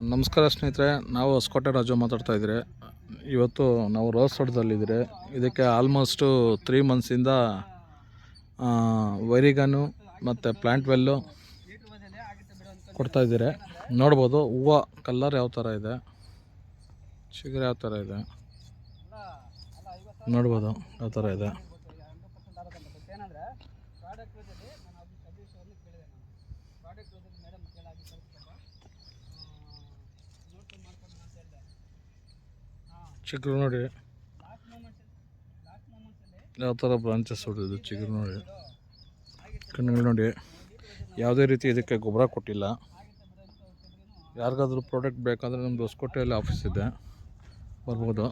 ನಮಸ್ಕಾರ ಸ್ನೇಹಿತರೆ, ನಾವು ಹೊಸಕೋಟೆ ರಾಜು ಮಾತಾಡ್ತಾ ಇದ್ದೀರಿ. ಇವತ್ತು ನಾವು ರೋಸ್ ತೋಟದಲ್ಲಿದ್ದೀರಿ. ಇದಕ್ಕೆ ಆಲ್ಮೋಸ್ಟು 3 ಮಂತ್ಸಿಂದ ವೈರಿಗನ್ನು ಮತ್ತು ಪ್ಲ್ಯಾಂಟ್ ವೆಲ್ಲು ಕೊಡ್ತಾಯಿದ್ದೀರಿ. ನೋಡ್ಬೋದು ಹೂವು ಕಲ್ಲರ್ ಯಾವ ಥರ ಇದೆ, ಚಿಗುರು ಯಾವ ಥರ ಇದೆ, ನೋಡ್ಬೋದು ಯಾವ ಥರ ಇದೆ. ಚಿಗುರು ನೋಡಿ ಯಾವ ಥರ ಬ್ರಾಂಚಸ್ ಹೊಡೆದಿದೆ, ಚಿಗುರು ನೋಡಿ, ಕಣ್ಣುಗಳು ನೋಡಿ. ಯಾವುದೇ ರೀತಿ ಇದಕ್ಕೆ ಗೊಬ್ಬರ ಕೊಟ್ಟಿಲ್ಲ. ಯಾರಿಗಾದ್ರೂ ಪ್ರಾಡಕ್ಟ್ ಬೇಕಾದರೆ ನಮ್ಮದು ಹೊಸಕೋಟೆಯಲ್ಲಿ ಆಫೀಸ್ ಇದೆ, ಬರ್ಬೋದು.